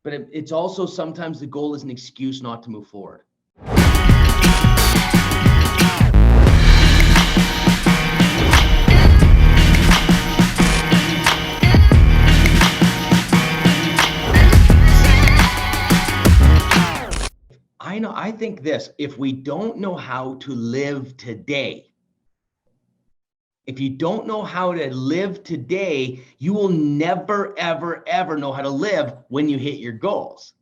but it's also sometimes the goal is an excuse not to move forward. I think this, if we don't know how to live today, if you don't know how to live today, you will never, ever, ever know how to live when you hit your goals.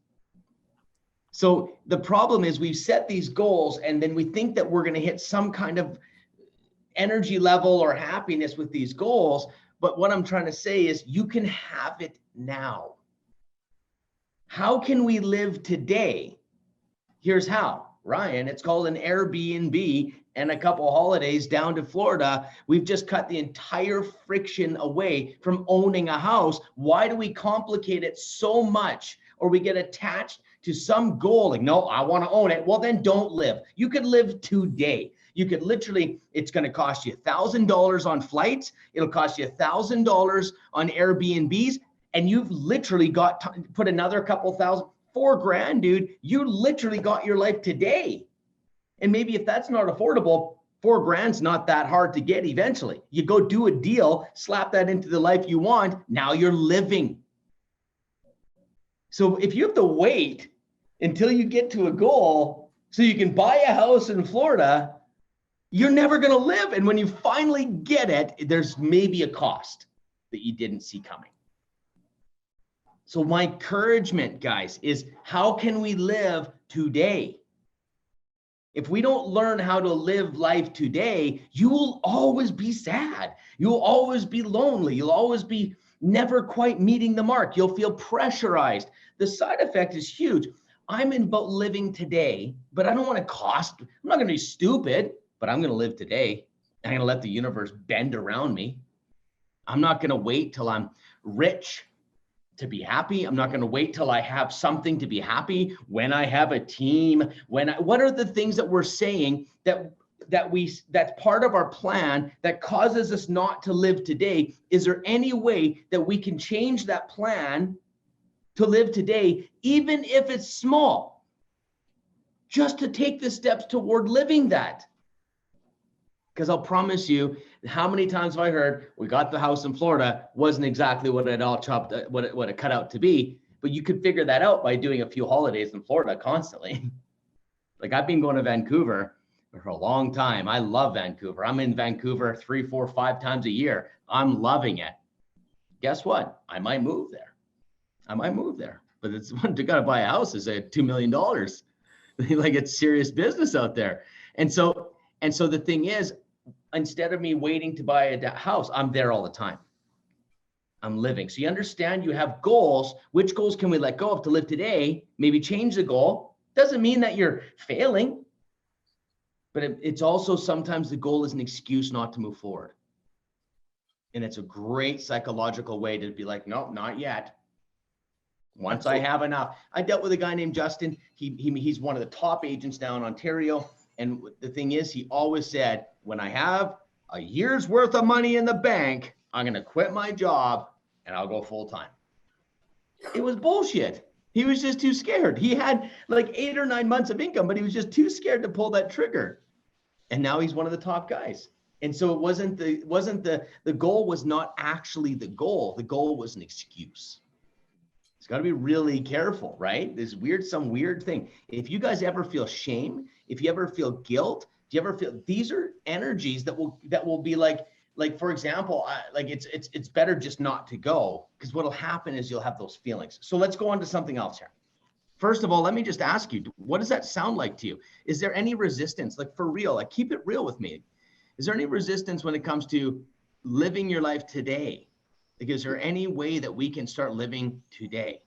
So the problem is we've set these goals and then we think that we're going to hit some kind of energy level or happiness with these goals. But what I'm trying to say is you can have it now. How can we live today? Here's how, Ryan. It's called an Airbnb and a couple holidays down to Florida. We've just cut the entire friction away from owning a house. Why do we complicate it so much? Or we get attached to some goal like, no, I want to own it. Well, then don't live. You could live today. You could literally, it's going to cost you $1,000 on flights. It'll cost you $1,000 on Airbnbs. And you've literally got to put another couple thousand, $4,000, dude. You literally got your life today. And maybe if that's not affordable, $4,000's not that hard to get eventually. You go do a deal, slap that into the life you want. Now you're living. So if you have to wait until you get to a goal so you can buy a house in Florida, you're never going to live. And when you finally get it, there's maybe a cost that you didn't see coming. So my encouragement, guys, is how can we live today? If we don't learn how to live life today, you will always be sad. You'll always be lonely. You'll always be never quite meeting the mark. You'll feel pressurized. The side effect is huge. I'm in about living today, but I don't want to I'm not going to be stupid, but I'm going to live today. I'm going to let the universe bend around me. I'm not going to wait till I'm rich to be happy. I'm not going to wait till I have something to be happy. When I have a team, what are the things that we're saying that's part of our plan that causes us not to live today? Is there any way that we can change that plan to live today, even if it's small, just to take the steps toward living that? Because I'll promise you, how many times have I heard, we got the house in Florida, wasn't exactly what it all chopped, what it cut out to be, but you could figure that out by doing a few holidays in Florida constantly. Like I've been going to Vancouver for a long time. I love Vancouver. I'm in Vancouver 3, 4, 5 times a year. I'm loving it. Guess what? I might move there. But it's to gotta buy a house is $2 million. Like it's serious business out there. And so the thing is, instead of me waiting to buy a house, I'm there all the time. I'm living. So you understand you have goals. Which goals can we let go of to live today? Maybe change the goal. Doesn't mean that you're failing, but it's also sometimes the goal is an excuse not to move forward. And it's a great psychological way to be like, nope, not yet. Once I have enough. I dealt with a guy named Justin. He's one of the top agents now in Ontario. And the thing is, he always said, when I have a year's worth of money in the bank, I'm going to quit my job and I'll go full time. It was bullshit. He was just too scared. He had like 8 or 9 months of income, but he was just too scared to pull that trigger. And now he's one of the top guys. And so the goal was not actually the goal. The goal was an excuse. It's got to be really careful, right? There's some weird thing. If you guys ever feel shame, if you ever feel guilt, do you ever feel, these are energies that will be like for example, like it's better just not to go, because what'll happen is you'll have those feelings. So let's go on to something else here. First of all, let me just ask you, what does that sound like to you? Is there any resistance? Like for real, like keep it real with me. Is there any resistance when it comes to living your life today? Like, is there any way that we can start living today?